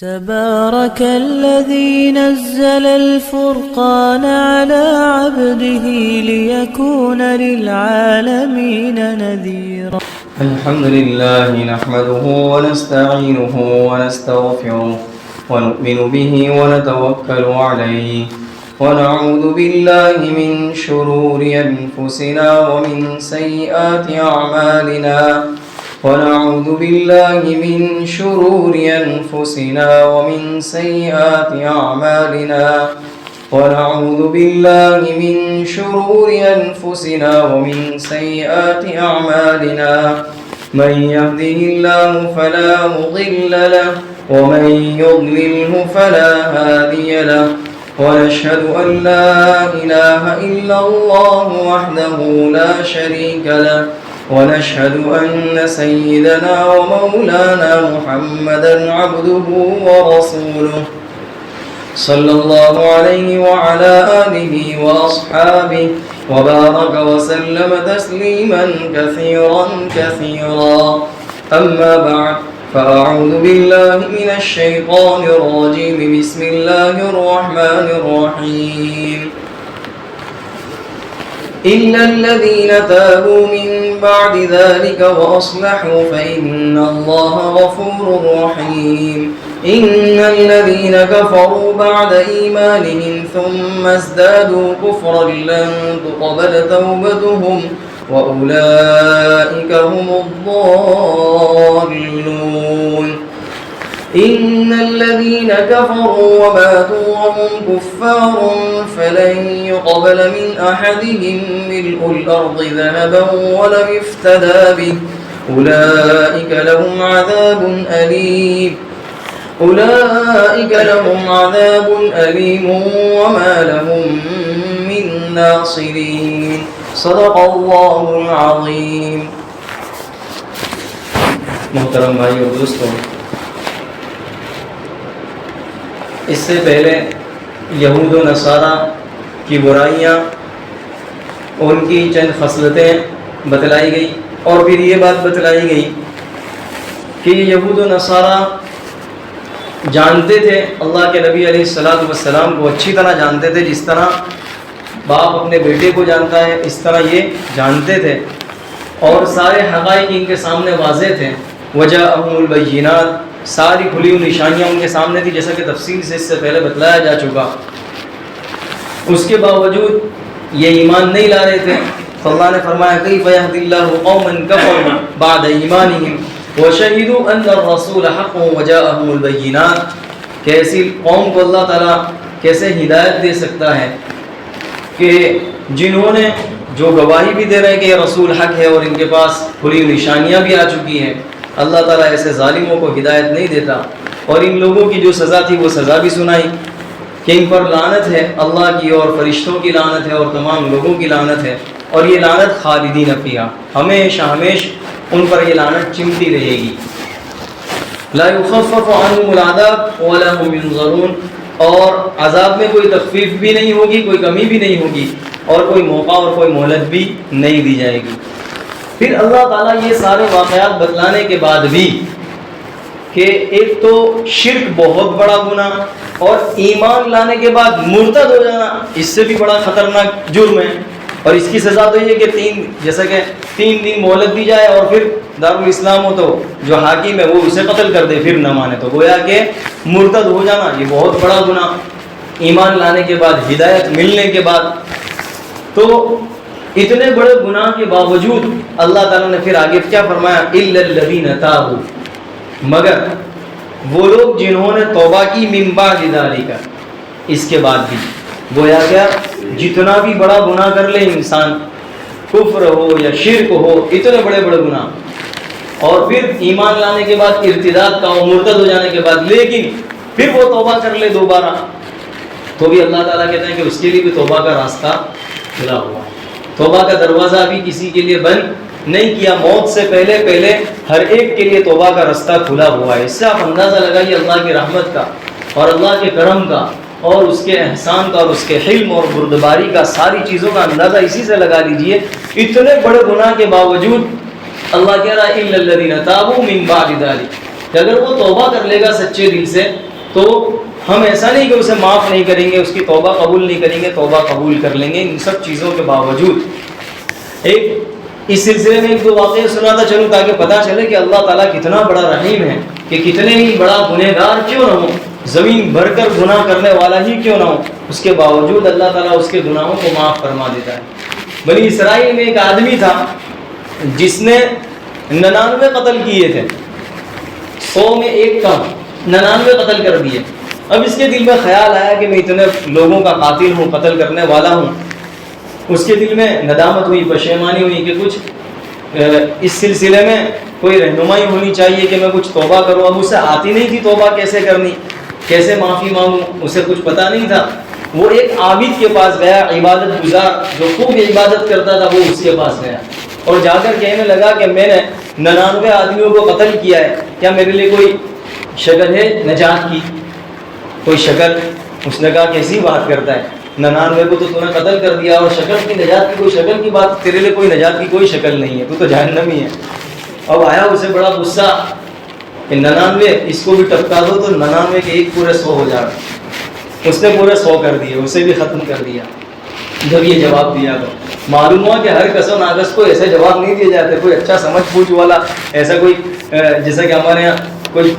تبارك الذي نزل الفرقان على عبده ليكون للعالمين نذيرا. الحمد لله نحمده ونستعينه ونستغفره ونؤمن به ونتوكل عليه ونعوذ بالله من شرور أنفسنا ومن سيئات أعمالنا ونعوذ بالله من شرور أنفسنا ومن سيئات أعمالنا ونعوذ بالله من شرور أنفسنا ومن سيئات أعمالنا من يهده الله فلا مضل له ومن يضلله فلا هادي له ونشهد أن لا إله إلا الله وحده لا شريك له ونشهد أن سيدنا ومولانا محمدا عبده ورسوله صلى الله عليه وعلى آله وأصحابه وبارك وسلم تسليما كثيرا كثيرا. أما بعد فأعوذ بالله من الشيطان الرجيم. بسم الله الرحمن الرحيم. إلا الذين تابوا من بعد ذلك وأصلحوا فإن الله غفور رحيم. إن الذين كفروا بعد إيمانهم ثم ازدادوا كفرا لن تقبل توبتهم وأولئك هم الضالون. إن الذين كفروا وماتوا وهم كفار فلن يقبل من أحدهم ملء الأرض ذهبا ولو افتدى به أولئك لهم عذاب أليم وما لهم من ناصرين. صدق الله العظيم. محترم بھائی اور دوستوں، اس سے پہلے یہود و نصارہ کی برائیاں، ان کی چند خصلتیں بتلائی گئی، اور پھر یہ بات بتلائی گئی کہ یہ یہود و نصارہ جانتے تھے اللہ کے نبی علیہ السلام کو اچھی طرح جانتے تھے، جس طرح باپ اپنے بیٹے کو جانتا ہے اس طرح یہ جانتے تھے، اور سارے حقائق ان کے سامنے واضح تھے. وجاءہم البینات، ساری کھلی ہوئی نشانیاں ان کے سامنے تھی، جیسا کہ تفصیل سے اس سے پہلے بتلایا جا چکا. اس کے باوجود یہ ایمان نہیں لا رہے تھے. تو اللہ نے فرمایا کیف یہدی اللہ قوما کفروا بعد ایمانہم وشہدوا ان الرسول حق وجاءہم البینات، کہ ایسی قوم کو اللہ تعالیٰ کیسے ہدایت دے سکتا ہے کہ جنہوں نے جو گواہی بھی دے رہے ہیں کہ یہ رسول حق ہے اور ان کے پاس کھلی نشانیاں بھی آ چکی ہیں. اللہ تعالیٰ ایسے ظالموں کو ہدایت نہیں دیتا. اور ان لوگوں کی جو سزا تھی وہ سزا بھی سنائی کہ ان پر لعنت ہے اللہ کی، اور فرشتوں کی لعنت ہے، اور تمام لوگوں کی لعنت ہے، اور یہ لعنت خالدین فیہا، ہمیشہ ہمیشہ ان پر یہ لعنت چمٹی رہے گی. لا یخفف عنہم العذاب ولا هم ینظرون، اور عذاب میں کوئی تخفیف بھی نہیں ہوگی، کوئی کمی بھی نہیں ہوگی، اور کوئی موقع اور کوئی مہلت بھی نہیں دی جائے گی. پھر اللہ تعالیٰ یہ سارے واقعات بتلانے کے بعد بھی کہ ایک تو شرک بہت بڑا گناہ، اور ایمان لانے کے بعد مرتد ہو جانا اس سے بھی بڑا خطرناک جرم ہے. اور اس کی سزا تو یہ کہ جیسا کہ 3 دن مہلت دی جائے، اور پھر دارالاسلام ہو تو جو حاکم ہے وہ اسے قتل کر دے، پھر نہ مانے تو گویا کہ مرتد ہو جانا یہ بہت بڑا گناہ ایمان لانے کے بعد، ہدایت ملنے کے بعد. تو اتنے بڑے گناہ کے باوجود اللہ تعالیٰ نے پھر آگے کیا فرمایا؟ الا الذین تابوا، مگر وہ لوگ جنہوں نے توبہ کی من بعد ذلک، اس کے بعد بھی. گویا کیا جتنا بھی بڑا گناہ کر لے انسان، کفر ہو یا شرک ہو، اتنے بڑے بڑے گناہ، اور پھر ایمان لانے کے بعد ارتداد کا اور مرتد ہو جانے کے بعد لیکن پھر وہ توبہ کر لے دوبارہ، تو بھی اللہ تعالیٰ کہتے ہیں کہ اس کے لیے بھی توبہ کا راستہ کھلا ہوا ہے. توبہ کا دروازہ ابھی کسی کے لیے بند نہیں کیا. موت سے پہلے ہر ایک کے لیے توبہ کا راستہ کھلا ہوا ہے. اس سے آپ اندازہ لگائیے اللہ کی رحمت کا اور اللہ کے کرم کا اور اس کے احسان کا اور اس کے حلم اور بردباری کا، ساری چیزوں کا اندازہ اسی سے لگا لیجئے. اتنے بڑے گناہ کے باوجود اللہ کہہ رہا ہے الا الذین تابوا من بعد ذلک، کہ اگر وہ توبہ کر لے گا سچے دل سے تو ہم ایسا نہیں کہ اسے معاف نہیں کریں گے، اس کی توبہ قبول نہیں کریں گے، توبہ قبول کر لیں گے ان سب چیزوں کے باوجود۔ اس سلسلے میں ایک دو واقعہ سناتا چلوں تاکہ پتہ چلے کہ اللہ تعالیٰ کتنا بڑا رحیم ہے، کہ کتنے ہی بڑا گنہگار کیوں نہ ہو، زمین بھر کر گناہ کرنے والا ہی کیوں نہ ہو، اس کے باوجود اللہ تعالیٰ اس کے گناہوں کو معاف فرما دیتا ہے۔ بنی اسرائیل میں ایک آدمی تھا جس نے 99 قتل کیے تھے، 100 میں ایک کم، 99 قتل کر دیے۔ اب اس کے دل میں خیال آیا کہ میں اتنے لوگوں کا قاتل ہوں، قتل کرنے والا ہوں۔ اس کے دل میں ندامت ہوئی، پشیمانی ہوئی کہ کچھ اس سلسلے میں کوئی رہنمائی ہونی چاہیے کہ میں کچھ توبہ کروں۔ اب اسے آتی نہیں تھی توبہ کیسے کرنی، کیسے معافی مانگوں، اسے کچھ پتہ نہیں تھا۔ وہ ایک عابد کے پاس گیا، عبادت گزار جو خوب عبادت کرتا تھا، وہ اس کے پاس گیا اور جا کر کہنے لگا کہ میں نے 99 آدمیوں کو قتل کیا ہے، کیا میرے لیے کوئی شکل ہے نجات کی، کوئی شکل؟ اس نے کہا کیسی بات کرتا ہے، 99 کو تو نے قتل کر دیا اور شکل کی نجات کی کوئی شکل کی بات، تیرے لیے کوئی نجات کی کوئی شکل نہیں ہے، تو جہنمی ہے۔ اب آیا اسے بڑا غصہ کہ 99 اس کو بھی ٹپکا دو تو 99 کے ایک پورے 100 ہو جائے۔ اس نے پورے 100 کر دیے، اسے بھی ختم کر دیا۔ جب یہ جواب دیا تو معلوم ہوا کہ ہر کس و ناقص کو ایسے جواب نہیں دیے جاتے، کوئی اچھا سمجھ بوجھ والا ایسا کوئی جیسا کہ ہمارے یہاں کوئی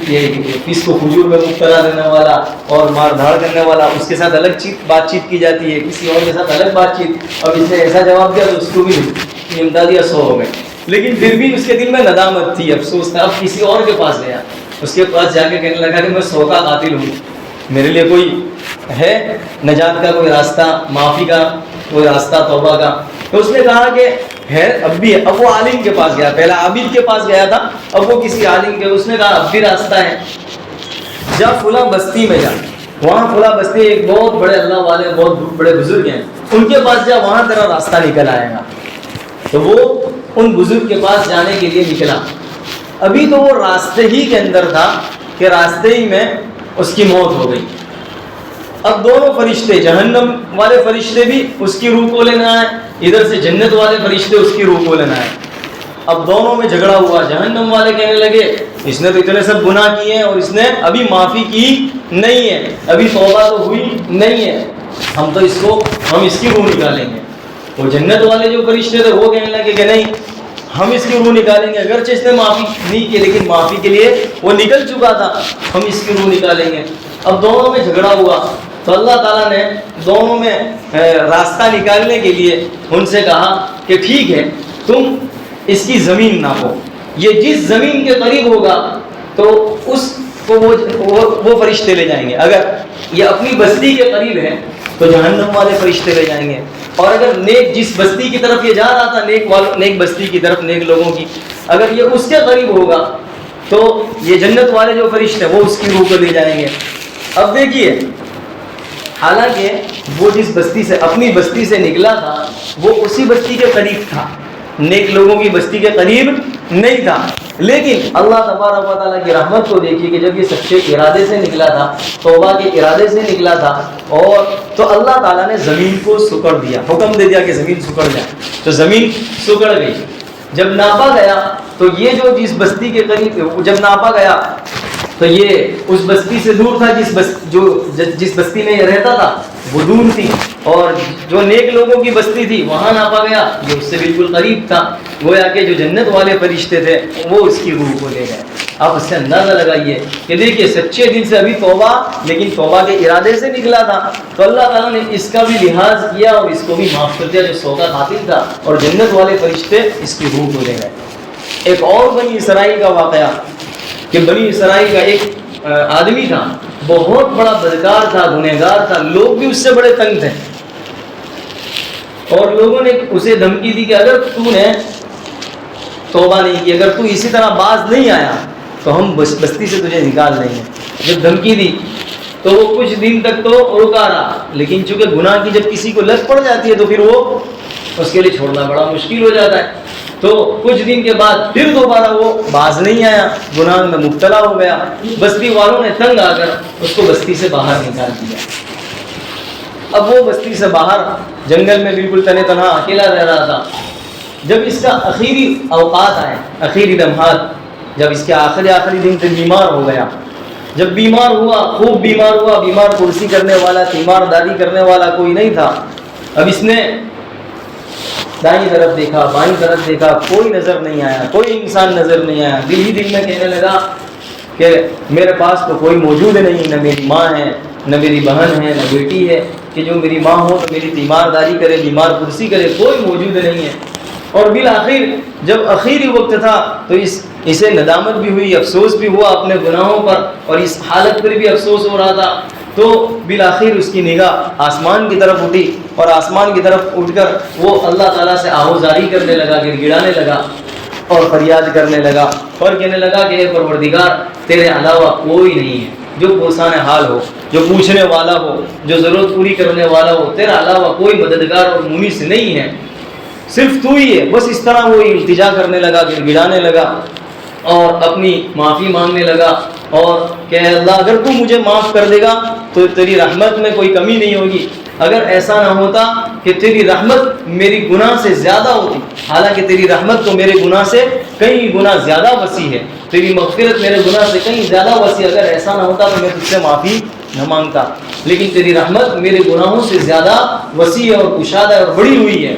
کس کو فجور میں مبتلا دینے والا اور مار دھاڑ کرنے والا، اس کے ساتھ الگ بات چیت کی جاتی ہے، کسی اور کے ساتھ الگ بات چیت، اور اس نے ایسا جواب دیا تو اس کو بھی امداد دیا 100 ہو گئے۔ لیکن پھر بھی اس کے دل میں ندامت تھی، افسوس تھا۔ اب کسی اور کے پاس گیا، اس کے پاس جا کے کہنے لگا کہ میں 100 کا قاتل ہوں، میرے لیے کوئی ہے نجات کا کوئی راستہ، معافی کا کوئی راستہ، توبہ کا؟ تو اس نے کہا کہ ہے، اب بھی ہے۔ اب وہ عالم کے پاس گیا، پہلا عابد کے پاس گیا تھا، اب وہ کسی عالم کے، اس نے کہا اب بھی راستہ ہے، جا فلاں بستی میں جا، وہاں فلاں بستی ایک بہت بڑے اللہ والے بہت بڑے بزرگ ہیں، ان کے پاس جا، وہاں تیرا راستہ نکل آئے گا۔ تو وہ ان بزرگ کے پاس جانے کے لیے نکلا۔ ابھی تو وہ راستے ہی کے اندر تھا کہ راستے ہی میں اس کی موت ہو گئی۔ اب دونوں فرشتے، جہنم والے فرشتے بھی اس کی روح کو لینا ہے، ادھر سے جنت والے فرشتے اس کی روح کو لینا ہے۔ اب دونوں میں جھگڑا ہوا، جہنم والے کہنے لگے اس نے تو اتنے سب گناہ کیے ہیں اور اس نے ابھی معافی کی نہیں ہے، ابھی توبہ تو ہوئی نہیں ہے، ہم اس کی روح نکالیں گے۔ وہ جنت والے جو فرشتے تھے وہ کہنے لگے کہ نہیں، ہم اس کی روح نکالیں گے، اگرچہ اس نے معافی نہیں کی لیکن معافی کے لیے وہ نکل چکا تھا، ہم اس کی روح نکالیں گے۔ اب دونوں میں جھگڑا ہوا تو اللہ تعالیٰ نے دونوں میں راستہ نکالنے کے لیے ان سے کہا کہ ٹھیک ہے، تم اس کی زمین ناپو، یہ جس زمین کے قریب ہوگا تو اس کو وہ فرشتے لے جائیں گے، اگر یہ اپنی بستی کے قریب ہے تو جہنم والے فرشتے لے جائیں گے، اور اگر نیک جس بستی کی طرف یہ جا رہا تھا، نیک بستی کی طرف، نیک لوگوں کی، اگر یہ اس کے قریب ہوگا تو یہ جنت والے جو فرشتے وہ اس کی روح کو لے جائیں گے۔ اب دیکھیے، حالانکہ وہ جس بستی سے، اپنی بستی سے نکلا تھا، وہ اسی بستی کے قریب تھا، نیک لوگوں کی بستی کے قریب نہیں تھا، لیکن اللہ تبارک و تعالیٰ کی رحمت کو دیکھیے کہ جب یہ سچے ارادے سے نکلا تھا، توبہ کے ارادے سے نکلا تھا، اور تو اللہ تعالیٰ نے زمین کو سکڑ دیا، حکم دے دیا کہ زمین سکڑ جائے، تو زمین سکڑ گئی۔ جب ناپا گیا تو یہ جو جس بستی کے قریب، جب ناپا گیا تو یہ اس بستی سے دور تھا، جس بستی میں یہ رہتا تھا وہ دور تھی، اور جو نیک لوگوں کی بستی تھی وہاں ناپا گیا، یہ اس سے بالکل قریب تھا، گویا کہ جو جنت والے فرشتے تھے وہ اس کی روح کو لے گئے۔ آپ اس سے اندازہ لگائیے کہ دیکھیے سچے دل سے ابھی توبہ، لیکن توبہ کے ارادے سے نکلا تھا تو اللہ تعالیٰ نے اس کا بھی لحاظ کیا اور اس کو بھی معاف کر دیا جو 100 کا قاتل تھا، اور جنت والے فرشتے اس کی روح کو لے گئے۔ ایک اور بنی اسرائیل کا واقعہ کہ بنی اسرائیل کا ایک آدمی تھا، بہت بڑا بدکار تھا، گنہگار تھا، لوگ بھی اس سے بڑے تنگ تھے، اور لوگوں نے اسے دھمکی دی کہ اگر تو نے توبہ نہیں کی، اگر تو اسی طرح باز نہیں آیا تو ہم بستی سے تجھے نکال دیں گے۔ جب دھمکی دی تو وہ کچھ دن تک تو رکا رہا، لیکن چونکہ گناہ کی جب کسی کو لت پڑ جاتی ہے تو پھر وہ اس کے لیے چھوڑنا بڑا مشکل ہو جاتا ہے، تو کچھ دن کے بعد پھر دوبارہ وہ باز نہیں آیا، گناہ میں مبتلا ہو گیا، بستی والوں نے تنگ آ کر اس کو بستی سے باہر نکال دیا۔ اب وہ بستی سے باہر جنگل میں بالکل تنہا تنہا اکیلا رہ رہا تھا۔ جب اس کا آخری اوقات آئے، آخری لمحات، جب اس کے آخری دن پہ بیمار ہو گیا، جب بیمار ہوا، خوب بیمار ہوا، بیمار کرسی کرنے والا، تیمارداری کرنے والا کوئی نہیں تھا. اب اس نے دائیں طرف دیکھا، بائیں طرف دیکھا، کوئی نظر نہیں آیا، کوئی انسان نظر نہیں آیا. دل ہی دل میں کہنے لگا کہ میرے پاس تو کوئی موجود نہیں، نہ میری ماں ہے، نہ میری بہن ہے، نہ بیٹی ہے کہ جو میری ماں ہو تو میری تیمارداری کرے، بیمار کرسی کرے، کوئی موجود نہیں ہے. اور بالآخر جب آخری وقت تھا تو اسے ندامت بھی ہوئی، افسوس بھی ہوا اپنے گناہوں پر، اور اس حالت پر بھی افسوس ہو رہا تھا. تو بالآخر اس کی نگاہ آسمان کی طرف اٹھی، اور آسمان کی طرف اٹھ کر وہ اللہ تعالیٰ سے آہوزاری کرنے لگا، گڑ گڑانے لگا اور فریاد کرنے لگا، اور کہنے لگا کہ اے پروردگار، تیرے علاوہ کوئی نہیں ہے جو پرسان حال ہو، جو پوچھنے والا ہو، جو ضرورت پوری کرنے والا ہو. تیرا علاوہ کوئی مددگار اور منیس نہیں ہے، صرف تو ہی ہے. بس اس طرح وہ التجا کرنے لگا، گڑ گڑانے لگا اور اپنی معافی مانگنے لگا، اور کہ اللہ اگر تو مجھے معاف کر دے گا تو تیری رحمت میں کوئی کمی نہیں ہوگی. اگر ایسا نہ ہوتا کہ تیری رحمت میری گناہ سے زیادہ ہوتی، حالانکہ تیری رحمت تو میرے گناہ سے کئی گنا زیادہ وسیع ہے، تیری مغفرت میرے گناہ سے کہیں زیادہ وسیع، اگر ایسا نہ ہوتا تو میں تجھ سے معافی نہ مانگتا. لیکن تیری رحمت میرے گناہوں سے زیادہ وسیع ہے اور کشادہ اور بڑی ہوئی ہے.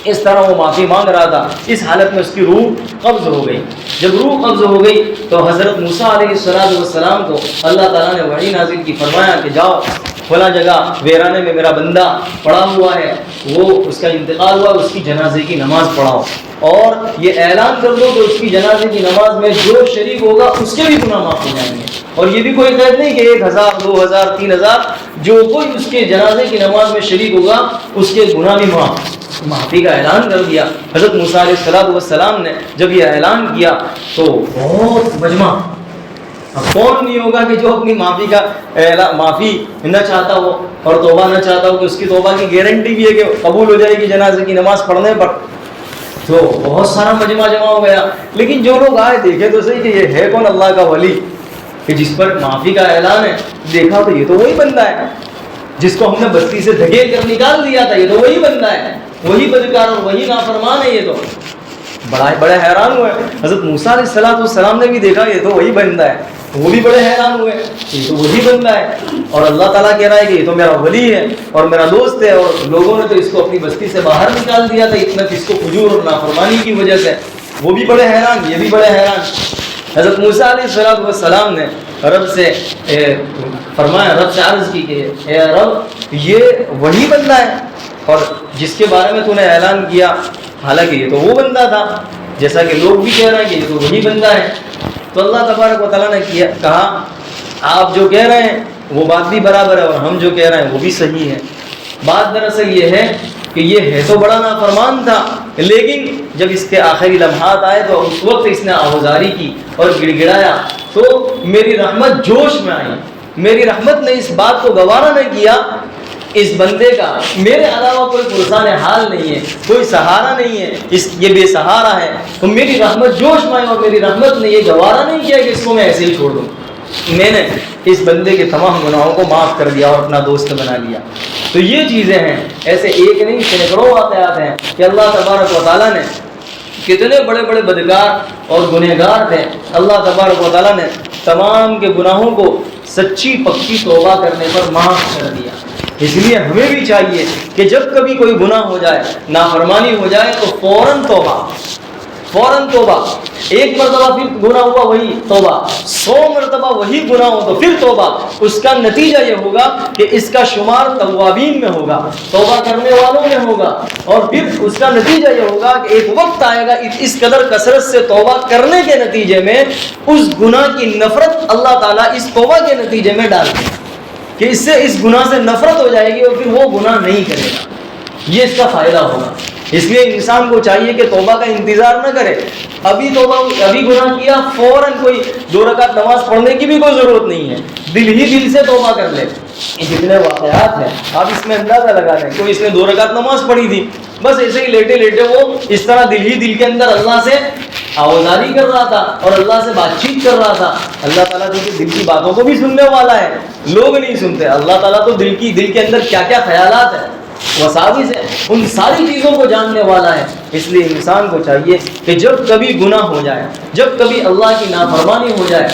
اس طرح وہ معافی مانگ رہا تھا. اس حالت میں اس کی روح قبض ہو گئی. جب روح قبض ہو گئی تو حضرت موسیٰ علیہ السلام کو اللہ تعالیٰ نے وحی نازل کی، فرمایا کہ جاؤ فلاں جگہ ویرانے میں میرا بندہ پڑا ہوا ہے، وہ اس کا انتقال ہوا، اس کی جنازے کی نماز پڑھاؤ، اور یہ اعلان کر دو کہ اس کی جنازے کی نماز میں جو شریک ہوگا اس کے بھی گناہ معاف ہو جائیں گے. اور یہ بھی کوئی قید نہیں کہ 1000 2000 3000، جو کوئی اس کے جنازے کی نماز میں شریک ہوگا اس کے گناہ بھی معافی کا اعلان کر دیا. حضرت موسیٰ علیہ السلام نے جب یہ اعلان کیا تو بہت مجمع، کون نہیں ہوگا کہ جو اپنی معافی نہ چاہتا ہو اور توبہ نہ چاہتا ہو کہ اس کی توبہ کی گارنٹی بھی ہے کہ قبول ہو جائے گی جنازے کی نماز پڑھنے پر. تو بہت سارا مجمع جمع ہو گیا. لیکن جو لوگ آئے دیکھے تو صحیح کہ یہ ہے کون اللہ کا ولی کہ جس پر معافی کا اعلان ہے. دیکھا تو یہ تو وہی بندہ ہے جس کو ہم نے بستی سے دھکیل کر نکال دیا تھا، یہ تو وہی بندہ ہے، وہی بدکار اور وہی نافرمان ہے. یہ تو بڑے حیران ہوئے. حضرت موسیٰ علیہ السلام نے بھی دیکھا یہ تو وہی بندہ ہے، وہ بھی بڑے حیران ہوئے، یہ تو وہی بندہ ہے. اور اللہ تعالیٰ کہہ رہا ہے کہ یہ تو میرا ولی ہے اور میرا دوست ہے، اور لوگوں نے تو اس کو اپنی بستی سے باہر نکال دیا تھا اتنا اس کو فجور اور نافرمانی کی وجہ سے. وہ بھی بڑے حیران، یہ بھی بڑے حیران. حضرت موسیٰ علیہ السلام نے رب سے فرمایا، رب سے عرض کی کہ اے رب، یہ وہی بندہ ہے اور جس کے بارے میں تو نے اعلان کیا، حالانکہ یہ تو وہ بندہ تھا جیسا کہ لوگ بھی کہہ رہے ہیں کہ یہ تو وہی بندہ ہے. تو اللہ تبارک و تعالیٰ نے کہا آپ جو کہہ رہے ہیں وہ بات بھی برابر ہے اور ہم جو کہہ رہے ہیں وہ بھی صحیح ہے. بات دراصل یہ ہے کہ یہ ہے تو بڑا نافرمان تھا، لیکن جب اس کے آخری لمحات آئے تو اس وقت اس نے آہوزاری کی اور گڑ گڑایا تو میری رحمت جوش میں آئی. میری رحمت نے اس بات کو گوارا نہ کیا، اس بندے کا میرے علاوہ کوئی پرسان حال نہیں ہے، کوئی سہارا نہیں ہے، یہ بے سہارا ہے. تو میری رحمت جوش میں آئی اور میری رحمت نے یہ گوارا نہیں کیا کہ اس کو میں ایسے ہی چھوڑ دوں. میں نے اس بندے کے تمام گناہوں کو معاف کر دیا اور اپنا دوست بنا لیا. تو یہ چیزیں ہیں، ایسے ایک نہیں سینکڑوں واقعات ہیں کہ اللہ تبارک و تعالیٰ نے کتنے بڑے بڑے بدکار اور گنہگار تھے، اللہ تبارک و تعالیٰ نے تمام کے گناہوں کو سچی پکی توبہ کرنے پر معاف کر دیا. اس لیے ہمیں بھی چاہیے کہ جب کبھی کوئی گناہ ہو جائے، نافرمانی ہو جائے تو فوراً توبہ. ایک مرتبہ پھر گناہ ہوا وہی توبہ، 100 مرتبہ وہی گناہ ہو تو پھر توبہ. اس کا نتیجہ یہ ہوگا کہ اس کا شمار توابین میں ہوگا، توبہ کرنے والوں میں ہوگا، اور پھر اس کا نتیجہ یہ ہوگا کہ ایک وقت آئے گا اس قدر کثرت سے توبہ کرنے کے نتیجے میں اس گناہ کی نفرت اللہ تعالیٰ اس توبہ کے نتیجے میں ڈال دے کہ اس سے اس گناہ سے نفرت ہو جائے گی اور پھر وہ گناہ نہیں کرے گا. یہ اس کا فائدہ ہوگا. اس لیے انسان کو چاہیے کہ توبہ کا انتظار نہ کرے. ابھی گناہ کیا فوراً کوئی 2 رکعت نماز پڑھنے کی بھی کوئی ضرورت نہیں ہے، دل ہی دل سے توبہ کر لے. جتنے واقعات ہیں آپ اس میں اندازہ لگا لیں. کوئی اس نے 2 رکعت نماز پڑھی تھی، بس ایسے ہی لیٹے لیٹے وہ اس طرح دل ہی دل کے اندر اللہ سے آوازاری کر رہا تھا اور اللہ سے بات چیت کر رہا تھا. اللہ تعالیٰ جو کہ دل کی باتوں کو بھی سننے والا ہے، لوگ نہیں سنتے. اللہ تعالیٰ تو دل کے اندر کیا کیا خیالات ہیں وساوس ہے ان ساری چیزوں کو جاننے والا ہے۔ اس لیے انسان کو چاہیے کہ جب کبھی گناہ ہو جائے، جب کبھی اللہ کی نافرمانی ہو جائے،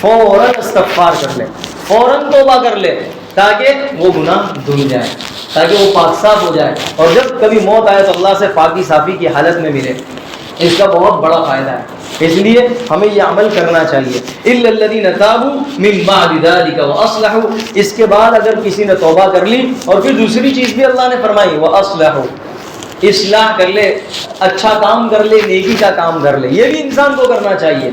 فوراً استغفار کر لے، فوراً توبہ کر لے، تاکہ وہ گناہ دھل جائے، تاکہ وہ پاک صاف ہو جائے، اور جب کبھی موت آئے تو اللہ سے پاکی صافی کی حالت میں ملے۔ اس کا بہت بڑا فائدہ ہے، اس لیے ہمیں یہ عمل کرنا چاہیے۔ الا الذین تابوا من بعد ذلک واصلحوا، اس کے بعد اگر کسی نے توبہ کر لی، اور پھر دوسری چیز بھی اللہ نے فرمائی واصلحوا، اصلاح کر لے، اچھا کام کر لے، نیکی کا کام کر لے، یہ بھی انسان کو کرنا چاہیے۔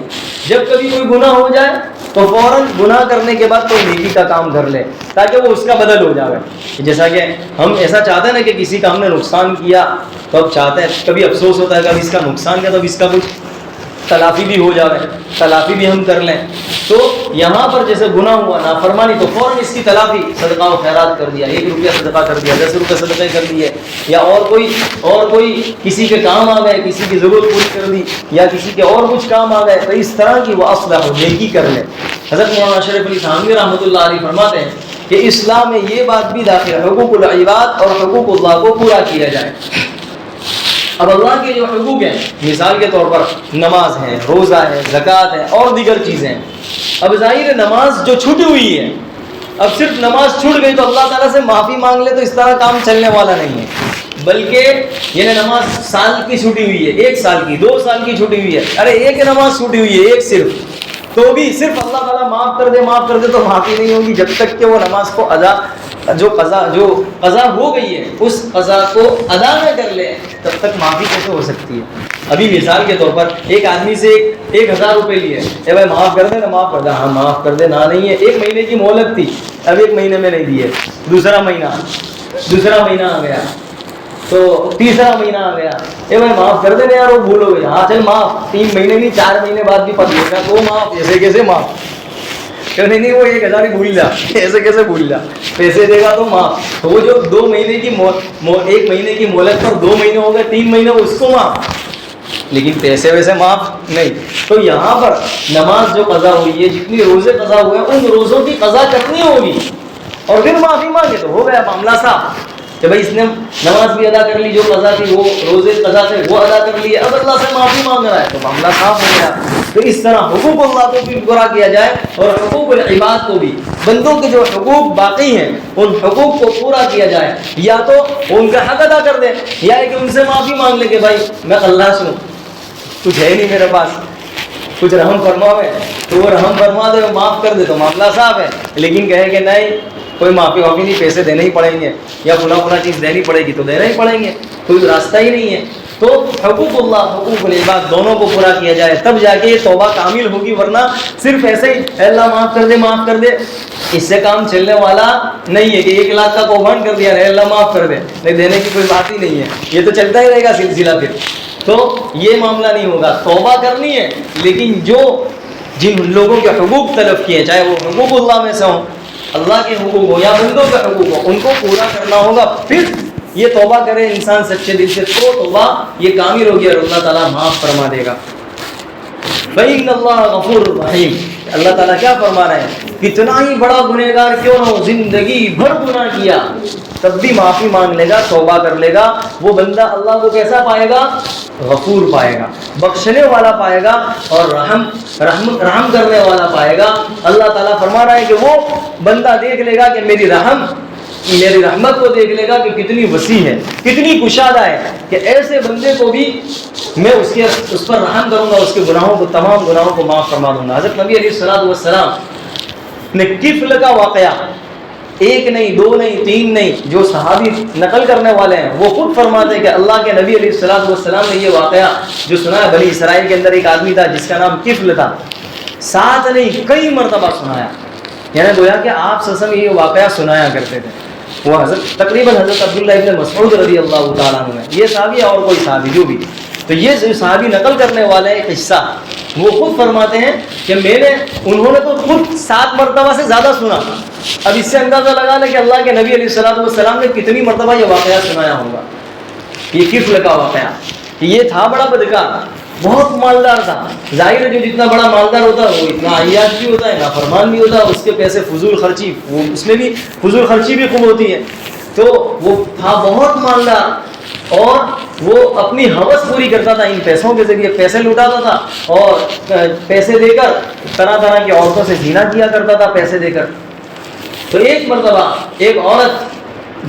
جب کبھی کوئی گناہ ہو جائے تو فوراً گناہ کرنے کے بعد کوئی نیکی کا کام کر لے، تاکہ وہ اس کا بدل ہو جائے۔ جیسا کہ ہم ایسا چاہتے ہیں نا کہ کسی کا ہم نے نقصان کیا تو اب چاہتے ہیں، کبھی افسوس ہوتا ہے کہ اب اس کا نقصان کیا تو اب اس کا کچھ تلافی بھی ہو جائے، تلافی بھی ہم کر لیں۔ تو یہاں پر جیسے گناہ ہوا، نافرمانی، تو فوراً اس کی تلافی صدقہ و خیرات کر دیا، 1 روپیہ صدقہ کر دیا، 10 روپے صدقے کر دیے، یا اور کوئی کسی کے کام آ گئے، کسی کی ضرورت پوری کر دی، یا کسی کے اور کچھ کام آ گئے، تو اس طرح کی وہ اصلاح نیکی کر لیں۔ حضرت مولانا اشرف علی تھانوی رحمۃ اللہ علیہ فرماتے ہیں کہ اسلام میں یہ بات بھی داخل ہے، حقوق العباد اور حقوق اللہ کو پورا کیا جائے۔ اب اللہ کے جو حقوق ہیں، مثال کے طور پر نماز ہے، روزہ ہے، زکوٰۃ ہے، اور دیگر چیزیں ہیں۔ اب ظاہر ہے نماز جو چھوٹی ہوئی ہے، اب صرف نماز چھوٹ گئی تو اللہ تعالیٰ سے معافی مانگ لے تو اس طرح کام چلنے والا نہیں ہے، بلکہ یہ نماز سال کی چھوٹی ہوئی ہے، 1 سال کی، 2 سال کی چھوٹی ہوئی ہے، ارے ایک نماز چھوٹی ہوئی ہے، ایک صرف، تو بھی صرف اللہ تعالیٰ معاف کر دے تو معافی نہیں ہوگی جب تک کہ وہ نماز کو جو قضا ہو گئی ہے اس قضا کو ادا نہ کر لے، تب تک معافی کیسے ہو سکتی ہے؟ ابھی مثال کے طور پر ایک آدمی سے 1000 روپے لیے، اے بھائی معاف کر دے نا، معاف کر دے، ہاں معاف کر دے، نہ نہیں ہے، 1 مہینے کی مہلت تھی، اب 1 مہینے میں نہیں دیے، دوسرا مہینہ آ گیا، تو تیسرا مہینہ آ گیا، اے بھائی معاف کر دے نا یار، وہ بھول ہو گئی، ہاں چل معاف، 3 مہینے نہیں 4 مہینے بعد بھی پتہ لے گا تو معاف، ایسے کیسے معاف؟ نہیں وہ 1000 ہی بھول جا، ایسے کیسے بھول جا، پیسے دے گا تو معاف، تو وہ جو 2 مہینے کی 1 مہینے کی مہلت پر 2 مہینے ہو گئے، 3 مہینے اس کو معاف، لیکن پیسے ویسے معاف نہیں۔ تو یہاں پر نماز جو قضا ہوئی ہے، جتنی روزے قضا ہوئے ہیں، ان روزوں کی قضا کرنی ہوگی، اور پھر معافی مانگے تو ہو گیا معاملہ صاف، کہ بھائی اس نے نماز بھی ادا کر لی، جو قضا تھی، وہ روزے قضا تھے وہ ادا کر لیے، اب اللہ سے معافی مانگ رہا ہے تو معاملہ صاف ہو گیا۔ تو اس طرح حقوق اللہ کو بھی پورا کیا جائے، اور حقوق العباد کو بھی، بندوں کے جو حقوق باقی ہیں ان حقوق کو پورا کیا جائے، یا تو ان کا حق ادا کر دیں، یا کہ ان سے معافی مانگ لے کہ بھائی میں اللہ سے ہوں، کچھ ہے نہیں میرے پاس، کچھ رحم فرماوے تو وہ رحم فرما دے، معاف کر دے تو معاملہ صاف ہے۔ لیکن کہے کہ نہیں کوئی معافی نہیں، پیسے دینے ہی پڑیں گے، یا فلاں چیز دینی پڑے گی تو دینا ہی پڑیں گے، کوئی راستہ ہی نہیں ہے۔ تو حقوق اللہ حقوق العباد دونوں کو پورا کیا جائے، تب جا کے یہ توبہ کامل ہوگی، ورنہ صرف ایسے ہی اے اللہ معاف کر دے، اس سے کام چلنے والا نہیں ہے کہ 1 لاکھ کا کوبان کر دیا، اے اللہ معاف کر دے، نہیں دینے کی کوئی بات ہی نہیں ہے، یہ تو چلتا ہی رہے گا سلسلہ، پھر تو یہ معاملہ نہیں ہوگا۔ توبہ کرنی ہے، لیکن جن لوگوں کے حقوق تلف کیے، چاہے وہ حقوق اللہ میں سے ہوں، اللہ کے حقوق ہو یا بندوں کے حقوق ہو، ان کو پورا کرنا ہوگا، پھر یہ توبہ کرے انسان سچے دل سے تو توبہ یہ کامل ہوگی اور اللہ تعالیٰ معاف فرما دے گا۔ فَإِنَّ اللَّهَ غَفُورٌ رَحِيمٌ، اللہ تعالیٰ کیا فرما رہے ہیں؟ کتنا ہی بڑا گنہگار کیوں نہ ہو، زندگی بھر گناہ کیا تب بھی معافی مانگ لے گا، توبہ کر لے گا، وہ بندہ اللہ کو کیسا پائے گا؟ غفور پائے گا، بخشنے والا پائے گا، اور رحم کرنے والا پائے گا۔ اللہ تعالیٰ فرما رہا ہے کہ وہ بندہ دیکھ لے گا کہ میری رحمت کو دیکھ لے گا کہ کتنی وسیع ہے، کتنی کشادہ ہے، کہ ایسے بندے کو بھی میں اس پر رحم کروں گا، اس کے گناہوں کو، تمام گناہوں کو معاف فرما دوں گا۔ حضرت نبی علیہ السلام نے کفل کا واقعہ 1 نہیں 2 نہیں 3 نہیں، جو صحابی نقل کرنے والے ہیں وہ خود فرماتے ہیں کہ اللہ کے نبی علیہ السلام نے یہ واقعہ جو سنا ہے، بنی اسرائیل کے اندر ایک آدمی تھا جس کا نام کفل تھا، 7 نہیں کئی مرتبہ سنایا، یعنی گویا کہ آپ صلی اللہ علیہ وسلم یہ واقعہ سنایا کرتے تھے۔ وہ تقریباً حضرت عبداللہ ابن مسعود رضی اللہ تعالیٰ عنہ ہے، یہ صحابی اور کوئی صحابی جو بھی، تو یہ صحابی نقل کرنے والے ایک قصہ وہ خود فرماتے ہیں کہ انہوں نے تو خود 7 مرتبہ سے زیادہ سنا۔ اب اس سے اندازہ لگا لیں کہ اللہ کے نبی علیہ السلام نے کتنی مرتبہ یہ واقعہ سنایا ہوگا۔ یہ کفل کا واقعہ، یہ تھا بڑا بدکار، بہت مالدار تھا، ظاہر ہے جو جتنا بڑا مالدار ہوتا ہے وہ اتنا عیاش بھی ہوتا ہے، نافرمان بھی ہوتا ہے، اس کے پیسے فضول خرچی، اس میں بھی فضول خرچی بھی خوب ہوتی ہے، تو وہ تھا بہت مالدار، اور وہ اپنی ہوس پوری کرتا تھا ان پیسوں کے ذریعے، پیسے لوٹاتا تھا اور پیسے دے کر طرح طرح کی عورتوں سے زنا کیا کرتا تھا پیسے دے کر۔ تو ایک مرتبہ ایک عورت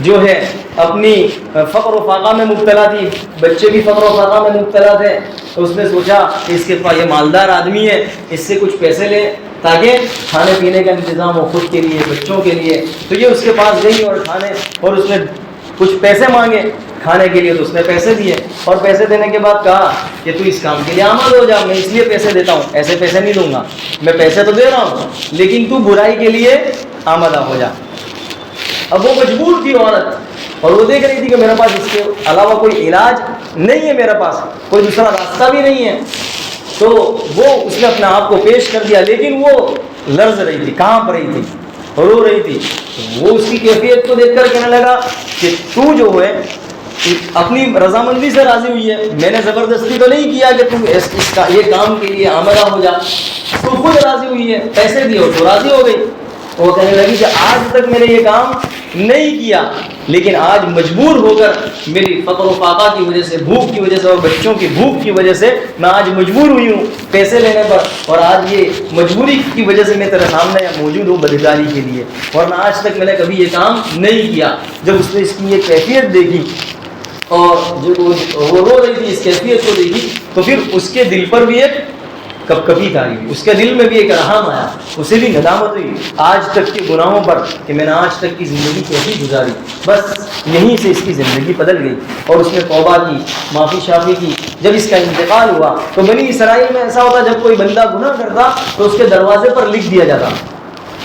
جو ہے اپنی فقر و فاقہ میں مبتلا تھی، بچے بھی فقر و فاقہ میں مبتلا تھے، تو اس نے سوچا کہ اس کے پاس یہ مالدار آدمی ہے، اس سے کچھ پیسے لے تاکہ کھانے پینے کا انتظام ہو خود کے لیے بچوں کے لیے۔ تو یہ اس کے پاس گئی اور اس نے کچھ پیسے مانگے کھانے کے لیے، تو اس نے پیسے دیے، اور پیسے دینے کے بعد کہا کہ تو اس کام کے لیے آمد ہو جا، میں اس لیے پیسے دیتا ہوں، ایسے پیسے نہیں دوں گا، میں پیسے تو دے رہا ہوں لیکن تو برائی کے لیے آمدہ ہو جا۔ اب وہ مجبور تھی عورت، اور وہ دیکھ رہی تھی کہ میرے پاس اس کے علاوہ کوئی علاج نہیں ہے، میرے پاس کوئی دوسرا راستہ بھی نہیں ہے، تو وہ اس نے اپنے آپ کو پیش کر دیا، لیکن وہ لرز رہی تھی، کانپ رہی تھی، رو رہی تھی۔ وہ اس کی کیفیت کو دیکھ کر کہنے لگا کہ تو جو ہے اپنی رضامندی سے راضی ہوئی ہے، میں نے زبردستی تو نہیں کیا کہ تم اس کا یہ کام کے لیے آمدہ ہو جا، تو خود راضی ہوئی ہے، پیسے دیے اور تو راضی ہو گئی۔ وہ کہنے لگی کہ آج تک میں نے یہ کام نہیں کیا، لیکن آج مجبور ہو کر میری فقر و فاقہ کی وجہ سے، بھوک کی وجہ سے اور بچوں کی بھوک کی وجہ سے میں آج مجبور ہوئی ہوں پیسے لینے پر، اور آج یہ مجبوری کی وجہ سے میں تیرے سامنے موجود ہوں بدکاری کے لیے، ورنہ آج تک میں نے کبھی یہ کام نہیں کیا۔ جب اس نے اس کی یہ کیفیت دیکھی اور جو وہ رو رہی تھی، اس کیفیت کو دیکھی، تو پھر اس کے دل پر بھی ایک کب کبھی تاری ہوئی، اس کے دل میں بھی ایک رحم آیا، اسے بھی ندامت ہوئی آج تک کے گناہوں پر کہ میں نے آج تک کی زندگی کیسی گزاری۔ بس یہیں سے اس کی زندگی بدل گئی اور اس نے توبہ کی، معافی شافی کی۔ جب اس کا انتقال ہوا تو بنی اسرائیل میں ایسا ہوتا جب کوئی بندہ گناہ کرتا تو اس کے دروازے پر لکھ دیا جاتا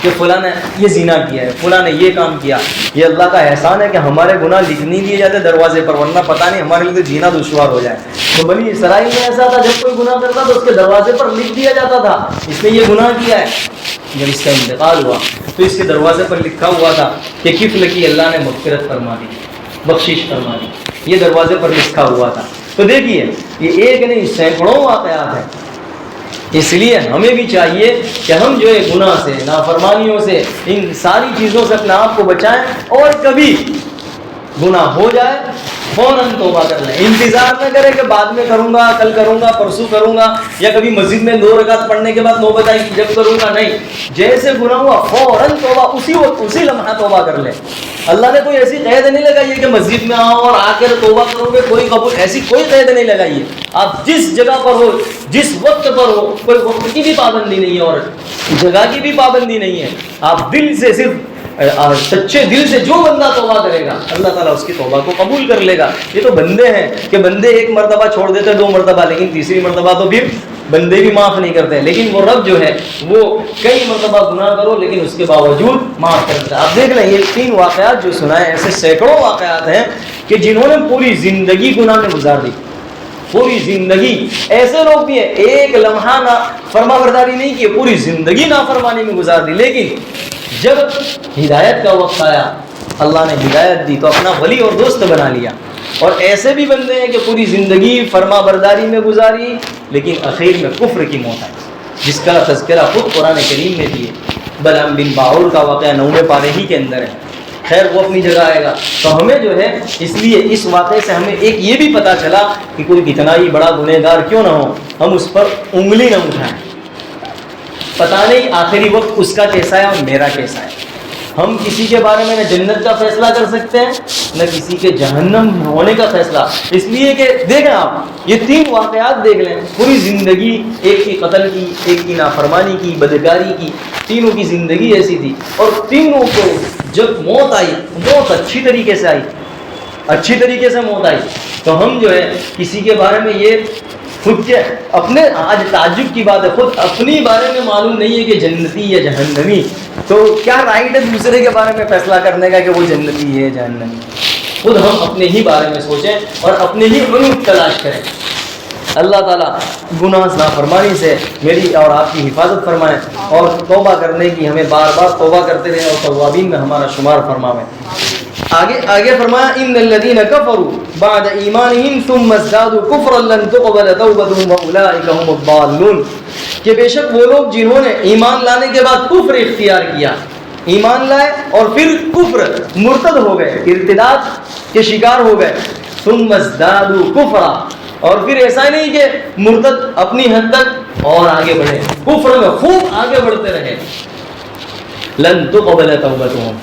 کہ فلاں نے یہ زنا کیا ہے، فلاں نے یہ کام کیا۔ یہ اللہ کا احسان ہے کہ ہمارے گناہ لکھ نہیں دیے جاتے دروازے پر، ورنہ پتہ نہیں ہمارے لیے تو جینا دشوار ہو جائے۔ تو بنی اسرائیل میں ایسا تھا جب کوئی گناہ کرتا تو اس کے دروازے پر لکھ دیا جاتا تھا اس نے یہ گناہ کیا ہے۔ جب اس کا انتقال ہوا تو اس کے دروازے پر لکھا ہوا تھا کہ کفل کی اللہ نے مغفرت فرما دی، بخشش فرما دی، یہ دروازے پر لکھا ہوا تھا۔ تو دیکھیے یہ ایک نہیں سینکڑوں واقعات ہیں۔ اس لیے ہمیں بھی چاہیے کہ ہم جو ہے گناہ سے، نافرمانیوں سے، ان ساری چیزوں سے اپنے آپ کو بچائیں، اور کبھی گناہ ہو جائے فوراً توبہ کر لیں، انتظار نہ کریں کہ بعد میں کروں گا، کل کروں گا، پرسوں کروں گا، یا کبھی مسجد میں 2 رکعت پڑھنے کے بعد نوبت آئی جب کروں گا، نہیں، جیسے گناہ ہوا فوراً توبہ، اسی وقت اسی لمحہ توبہ کر لیں۔ اللہ نے کوئی ایسی قید نہیں لگائی ہے کہ مسجد میں آؤ اور آ کر توبہ کرو گے کوئی قبول، ایسی کوئی قید نہیں لگائی ہے۔ آپ جس جگہ پر ہو، جس وقت پر ہو، کوئی وقت کی بھی پابندی نہیں ہے اور جگہ کی بھی پابندی نہیں ہے، آپ دل سے، صرف سچے دل سے جو بندہ توبہ کرے گا اللہ تعالیٰ اس کی توبہ کو قبول کر لے گا۔ یہ تو بندے ہیں کہ بندے ایک مرتبہ چھوڑ دیتے 2 مرتبہ، لیکن تیسری مرتبہ تو پھر بندے بھی معاف نہیں کرتے، لیکن وہ رب جو ہے وہ کئی مرتبہ گناہ کرو لیکن اس کے باوجود معاف کرتا ہے۔ آپ دیکھ لیں یہ 3 واقعات جو سنائے، ایسے سینکڑوں واقعات ہیں کہ جنہوں نے پوری زندگی گناہ میں گزار دی، پوری زندگی۔ ایسے لوگ بھی ہیں ایک لمحہ نہ فرما برداری نہیں کی، پوری زندگی نافرمانی میں گزار دی، لیکن جب ہدایت کا وقت آیا اللہ نے ہدایت دی تو اپنا ولی اور دوست بنا لیا۔ اور ایسے بھی بندے ہیں کہ پوری زندگی فرما برداری میں گزاری لیکن اخیر میں کفر کی موت آئی، جس کا تذکرہ خود قرآن کریم میں بھی ہے۔ بلعام بن باعور کا واقعہ 9ویں پارے ہی کے اندر ہے، خیر وہ اپنی جگہ آئے گا۔ تو ہمیں جو ہے اس لیے اس واقعے سے ہمیں ایک یہ بھی پتہ چلا کہ کوئی کتنا ہی بڑا گنہگار کیوں نہ ہو، ہم اس پر انگلی نہ اٹھائیں۔ پتہ نہیں آخری وقت اس کا کیسا ہے اور میرا کیسا ہے۔ ہم کسی کے بارے میں نہ جنت کا فیصلہ کر سکتے ہیں نہ کسی کے جہنم ہونے کا فیصلہ، اس لیے کہ دیکھیں آپ یہ 3 واقعات دیکھ لیں، پوری زندگی ایک کی قتل کی، ایک کی نافرمانی کی، بدکاری کی، تینوں کی زندگی ایسی تھی، اور تینوں کو جب موت آئی، موت اچھی طریقے سے آئی، اچھی طریقے سے موت آئی۔ تو ہم جو ہے کسی کے بارے میں یہ خود کے اپنے، آج تعجب کی بات ہے، خود اپنی بارے میں معلوم نہیں ہے کہ جنتی یا جہنمی، تو کیا رائٹ ہے دوسرے کے بارے میں فیصلہ کرنے کا کہ وہ جنتی ہے جہنمی؟ خود ہم اپنے ہی بارے میں سوچیں اور اپنے ہی عیوب تلاش کریں۔ اللہ تعالیٰ گناہ نافرمانی سے میری اور آپ کی حفاظت فرمائے، اور توبہ کرنے کی ہمیں بار بار توبہ کرتے رہیں اور توابین میں ہمارا شمار فرمائے۔ آگے فرمایا ان الذين كفروا بعد ایمانهم ثم ازدادوا كفرا لن تقبل توبتهم واولئك هم الضالون، کہ بے شک وہ لوگ جنہوں نے ایمان لانے کے بعد کفر اختیار کیا، ایمان لائے اور پھر کفر، مرتد ہو گئے، ارتداد کے شکار ہو گئے، ثم ازدادوا کفرا، اور پھر ایسا نہیں کہ مرتد اپنی حد تک اور آگے بڑھے، کفر میں خوب آگے بڑھتے رہے، لن تقبل توبتهم،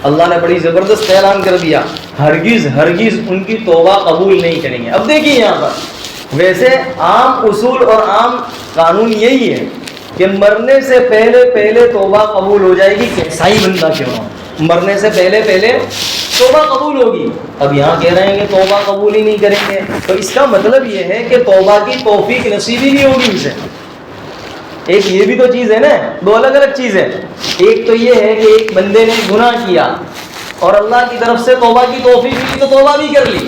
اللہ نے بڑی زبردست اعلان کر دیا، ہرگز ہرگز ان کی توبہ قبول نہیں کریں گے۔ اب دیکھیے یہاں پر ویسے عام اصول اور عام قانون یہی ہے کہ مرنے سے پہلے توبہ قبول ہو جائے گی، کیسا ہی بندہ کیوں نہ ہو، مرنے سے پہلے توبہ قبول ہوگی۔ اب یہاں کہہ رہے ہیں کہ توبہ قبول ہی نہیں کریں گے، تو اس کا مطلب یہ ہے کہ توبہ کی توفیق نصیب ہی نہیں ہوگی اسے۔ ایک یہ بھی تو چیز ہے نا، دو الگ الگ چیز ہے۔ ایک تو یہ ہے کہ ایک بندے نے گناہ کیا اور اللہ کی طرف سے توبہ کی توفیق ملی تو توبہ بھی کر لی،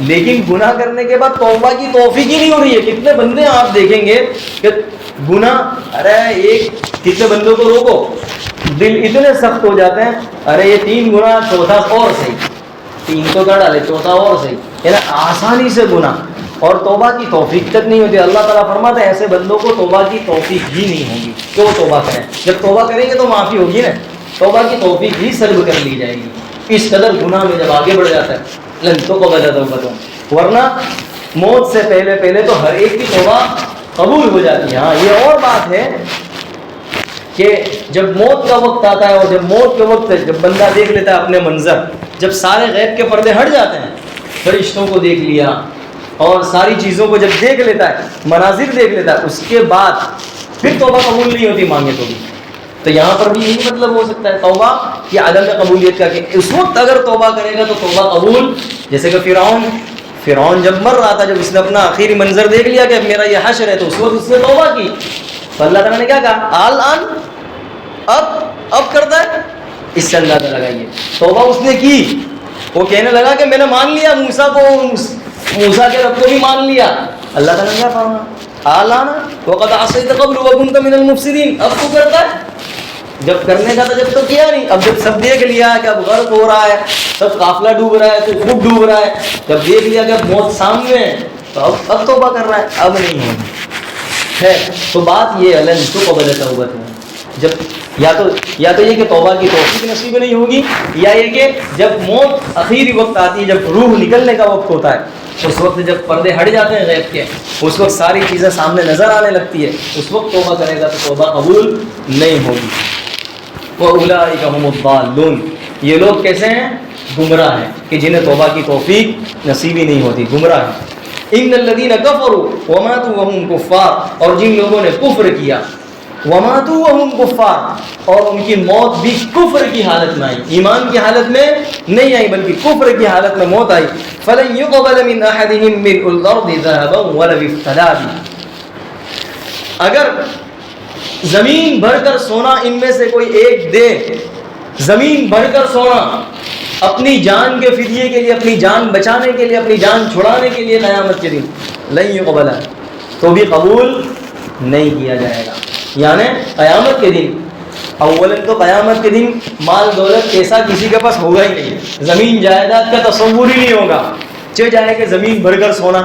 لیکن گناہ کرنے کے بعد توبہ کی توفیق ہی نہیں ہو رہی ہے۔ کتنے بندے آپ دیکھیں گے کہ گناہ، ارے ایک کتنے بندوں کو روکو، دل اتنے سخت ہو جاتے ہیں، ارے یہ 3 گناہ، چوتھا اور صحیح، 3 تو کر ڈالے، چوتھا اور صحیح، یعنی آسانی سے گناہ اور توبہ کی توفیق تک نہیں ہوتی۔ اللہ تعالیٰ فرماتا ہے ایسے بندوں کو توبہ کی توفیق ہی نہیں ہوگی کہ وہ توبہ کریں۔ جب توبہ کریں گے تو معافی ہوگی نا، توبہ کی توفیق ہی سلب کر لی جائے گی۔ اس قدر گناہ میں جب آگے بڑھ جاتا ہے لن تقبل توبتهم، ورنہ موت سے پہلے تو ہر ایک کی توبہ قبول ہو جاتی ہے۔ ہاں یہ اور بات ہے کہ جب موت کا وقت آتا ہے، اور جب موت کے وقت جب بندہ دیکھ لیتا ہے اپنے منظر، جب سارے غیب کے پردے ہٹ جاتے ہیں، فرشتوں کو دیکھ لیا اور ساری چیزوں کو جب دیکھ لیتا ہے، مناظر دیکھ لیتا ہے، اس کے بعد پھر توبہ قبول نہیں ہوتی مانگے تو بھی۔ تو یہاں پر بھی یہی مطلب ہو سکتا ہے توبہ کی عدم قبولیت کا، کہ اس وقت اگر توبہ کرے گا تو توبہ قبول، جیسے کہ فرعون جب مر رہا تھا، جب اس نے اپنا آخری منظر دیکھ لیا کہ اب میرا یہ حشر ہے، تو اس وقت اس نے توبہ کی، تو اللہ تعالیٰ نے کیا کہا، آن اب کرتا ہے، اس سے اندازہ لگائیے توبہ اس نے کی۔ وہ کہنے لگا کہ میں نے مان لیا موسیٰ کے رب کو بھی مان لیا، اللہ تعالیٰ نے کیا فرمایا، آلان وقد عصیت قبل وکنت من المفسدین، اب تو کرتا ہے، جب کرنے کا تھا جب تو کیا نہیں، اب جب سب دیکھ لیا کہ اب غرق ہو رہا ہے، سب قافلہ ڈوب رہا ہے، تو خود ڈوب رہا ہے، جب دیکھ لیا کہ اب موت سامنے ہے تو اب توبہ کر رہا ہے، اب نہیں ہوگی ہے۔ تو بات یہ لن تقبل توبتهم، جب یا تو یہ کہ توبہ کی توفیق نصیب نہیں ہوگی، یا یہ کہ جب موت آخری وقت آتی ہے، جب روح نکلنے کا وقت ہوتا ہے، اس وقت جب پردے ہٹ جاتے ہیں غیب کے، اس وقت ساری چیزیں سامنے نظر آنے لگتی ہے، اس وقت توبہ کرے گا تو توبہ قبول نہیں ہوگی۔ وَأُولَٰئِكَ هُمُ الضَّالُّونَ، یہ لوگ کیسے ہیں، گمراہ ہیں، کہ جنہیں توبہ کی توفیق نصیب ہی نہیں ہوتی، گمراہ ہیں۔ إِنَّ الَّذِينَ كَفَرُوا وَمَاتُوا وَهُمْ كُفَّارٌ، اور جن لوگوں نے کفر کیا، وَمَاتُوا وَهُمْ كُفَّارٌ، اور ان کی موت بھی کفر کی حالت میں آئی، ایمان کی حالت میں نہیں آئی بلکہ کفر کی حالت میں موت آئی، فَلَن يُقْبَلَ مِنْ أَحَدِهِمْ مِلْءُ الْأَرْضِ ذَهَبًا وَلَوِ افْتَدَىٰ بِهِ، اگر زمین بھر کر سونا ان میں سے کوئی ایک دے، زمین بھر کر سونا اپنی جان کے فدیے کے لیے، اپنی جان بچانے کے لیے، اپنی جان چھڑانے کے لیے، قیامت کے دن لن يقبل، تو بھی قبول نہیں کیا جائے گا۔ یعنی قیامت کے دن، اولاً تو قیامت کے دن مال دولت ایسا کسی کے پاس ہوگا ہی نہیں، زمین جائیداد کا تصور ہی نہیں ہوگا، چل جائے کہ زمین بھر کر سونا،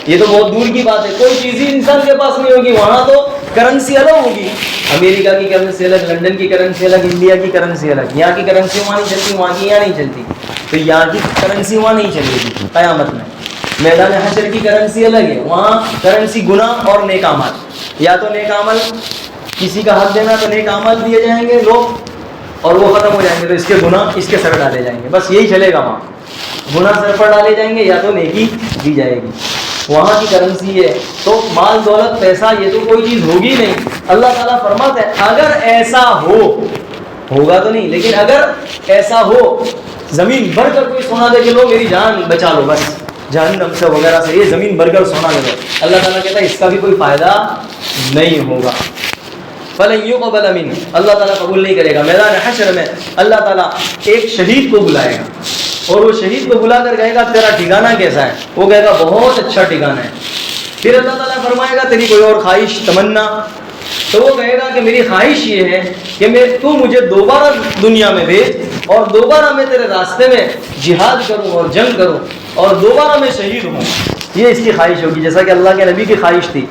یہ تو بہت دور کی بات ہے، کوئی چیز ہی انسان کے پاس نہیں ہوگی۔ وہاں تو کرنسی الگ ہوگی، امریکہ کی کرنسی الگ، لندن کی کرنسی الگ، انڈیا کی کرنسی الگ، یہاں کی کرنسی وہاں نہیں چلتی، وہاں کی یہاں نہیں چلتی، تو یہاں کی کرنسی وہاں نہیں چلے گی قیامت میں۔ میدان حشر کی کرنسی الگ ہے، وہاں کرنسی گناہ اور نیک اعمال، یا تو نیک عمل کسی کا حق دینا تو نیک اعمال دیے جائیں گے لوگ اور وہ ختم ہو جائیں گے، تو اس کے گناہ اس کے سر ڈالے جائیں گے، بس یہی چلے گا، وہاں گناہ سر پر ڈالے جائیں گے یا تو نیکی دی جائے گی، وہاں کی کرنسی ہے۔ تو مال دولت پیسہ یہ تو کوئی چیز ہوگی نہیں۔ اللہ تعالیٰ فرماتا ہے اگر ایسا ہوگا تو نہیں، لیکن اگر ایسا ہو زمین بھر کر کوئی سونا دے کہ لو میری جان بچا لو، بس جہنم سے وغیرہ سے یہ زمین بھر کر سونا لے لو، اللہ تعالیٰ کہتا ہے اس کا بھی کوئی فائدہ نہیں ہوگا۔ فَلَن يُقْبَلَ مِنْهُ، اللہ تعالیٰ قبول نہیں کرے گا۔ میدان حشر میں اللہ تعالیٰ ایک شہید کو بلائے گا اور وہ شہید کو بلا کر کہے گا تیرا ٹھکانہ کیسا ہے، وہ کہے گا بہت اچھا ٹھکانہ ہے۔ پھر اللہ تعالیٰ فرمائے گا تیری کوئی اور خواہش تمنا، تو وہ کہے گا کہ میری خواہش یہ ہے کہ تو مجھے دوبارہ دنیا میں بھیج اور دوبارہ میں تیرے راستے میں جہاد کروں اور جنگ کروں اور دوبارہ میں شہید ہوں، یہ اس کی خواہش ہوگی، جیسا کہ اللہ کے نبی کی خواہش تھی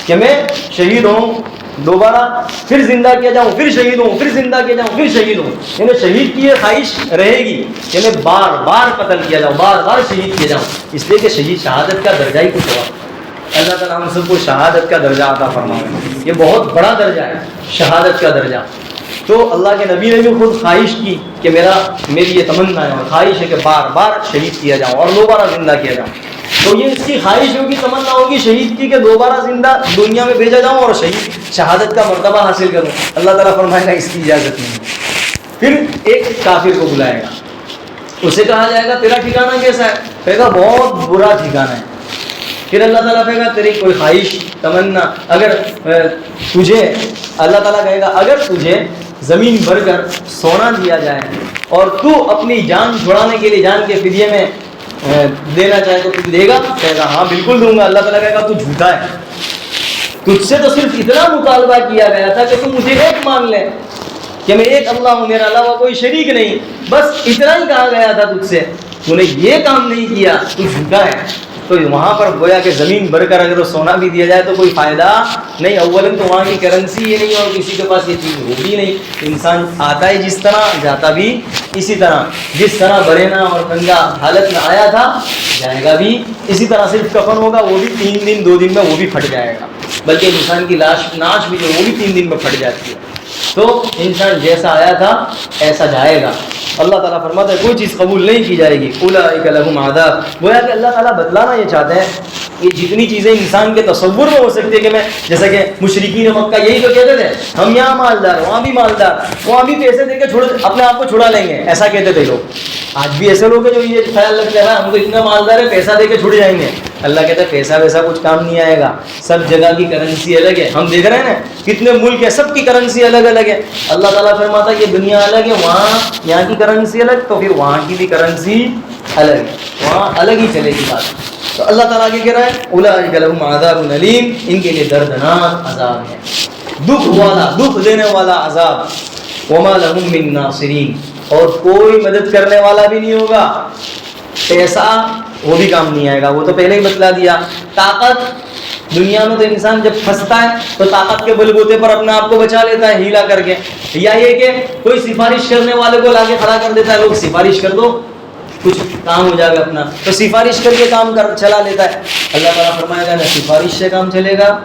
کہ میں شہید ہوں دوبارہ پھر زندہ کیا جاؤں، پھر شہید ہوں، پھر زندہ کیا جاؤں، پھر شہید ہوں. یعنی شہید کی یہ خواہش رہے گی، یعنی بار بار قتل کیا جاؤں، بار بار شہید کیا جاؤں. اس لیے کہ شہادت کا درجہ ہی کچھ ہوا. اللہ تعالیٰ ہم سب کو شہادت کا درجہ عطا فرمائے. یہ بہت بڑا درجہ ہے شہادت کا درجہ. تو اللہ کے نبی نے بھی خود خواہش کی کہ میری یہ تمنا ہے اور خواہش ہے کہ بار بار شہید کیا جاؤں اور دوبارہ زندہ کیا جاؤں. تو یہ اس کی خواہش ہوگی، تمنا ہوگی شہید کی کہ دوبارہ زندہ دنیا میں بھیجا جاؤں اور شہادت کا مرتبہ حاصل کروں. اللہ تعالیٰ فرمائے گا اس کی اجازت نہیں. پھر ایک کافر کو بلائے گا، اسے کہا جائے گا تیرا ٹھکانہ کیسا ہے؟ کہے گا بہت برا ٹھکانہ ہے. پھر اللہ تعالیٰ کہے گا تیری کوئی خواہش تمنا، اگر تجھے اللہ تعالیٰ کہے گا اگر تجھے زمین بھر کر سونا دیا جائے اور تو اپنی جان چھڑانے کے لیے جان کے فدیے میں دینا چاہے تو تو دے گا؟ کہے گا ہاں بالکل دوں گا. اللہ تعالیٰ کہے گا تو جھوٹا ہے، تجھ سے تو صرف اتنا مطالبہ کیا گیا تھا کہ تو مجھے ایک مان لے کہ میں ایک اللہ ہوں، میرا علاوہ کوئی شریک نہیں، بس اتنا ہی کہا گیا تھا تجھ سے، تو نے یہ کام نہیں کیا، تو جھوٹا ہے. تو وہاں پر گویا کہ زمین بھر کر اگر سونا بھی دیا جائے تو کوئی فائدہ نہیں. اول تو وہاں کی کرنسی یہ نہیں اور کسی کے پاس یہ چیز ہوگی نہیں. انسان آتا ہے جس طرح، جاتا بھی اسی طرح. جس طرح برینا اور کنگا حالت میں آیا تھا جائے گا بھی اسی طرح. صرف کفن ہوگا وہ بھی 3 دن 2 دن میں وہ بھی پھٹ جائے گا، بلکہ انسان کی ناش بھی جو وہ بھی 3 دن میں پھٹ جاتی ہے. تو انسان جیسا آیا تھا ایسا جائے گا. اللہ تعالیٰ فرماتا ہے کوئی چیز قبول نہیں کی جائے گی. اولئک لہم عذاب. گویا کہ اللہ تعالیٰ بتلانا یہ چاہتے ہیں یہ جتنی چیزیں انسان کے تصور میں ہو سکتی ہے کہ میں، جیسا کہ مشرکین مکہ یہی تو کہتے تھے ہم یہاں مالدار، وہاں بھی مالدار، وہاں بھی پیسے دے کے اپنے آپ کو چھڑا لیں گے، ایسا کہتے تھے لوگ. آج بھی ایسے لوگ ہیں جو یہ خیال رکھتے ہیں ہم تو اتنا مالدار ہے پیسہ دے کے چھڑ جائیں گے. اللہ کہتا ہے پیسہ ویسا کچھ کام نہیں آئے گا. سب جگہ کی کرنسی الگ ہے. ہم دیکھ رہے ہیں نا کتنے ملک ہیں، سب کی کرنسی الگ الگ ہے. اللہ تعالیٰ فرماتا ہے یہ دنیا الگ ہے، وہاں یہاں کی کرنسی الگ، تو پھر وہاں کی بھی کرنسی الگ ہے، وہاں الگ ہی چلے گی بات. تو اللہ تعالیٰ آگے کہہ رہا ہے اولئک لہم عذاب علیم. ان کے لیے دردناک عذاب ہے، دکھ دینے والا عذاب. وما لہم من ناصرین. اور کوئی مدد کرنے والا بھی نہیں ہوگا. پیسہ وہ بھی کام نہیں آئے گا، وہ تو پہلے ہی بتلا دیا. طاقت، دنیا میں تو انسان جب پھنستا ہے تو طاقت کے بل بوتے پر اپنے آپ کو بچا لیتا ہے ہیلا کر کے، یا یہ کہ کوئی سفارش کرنے والے کو لا کے کھڑا کر دیتا ہے، لوگ سفارش کر دو کچھ کام ہو جائے گا اپنا، تو سفارش کر کے کام چلا لیتا ہے. اللہ تعالیٰ فرمائے گا نہ سفارش سے کام چلے گا،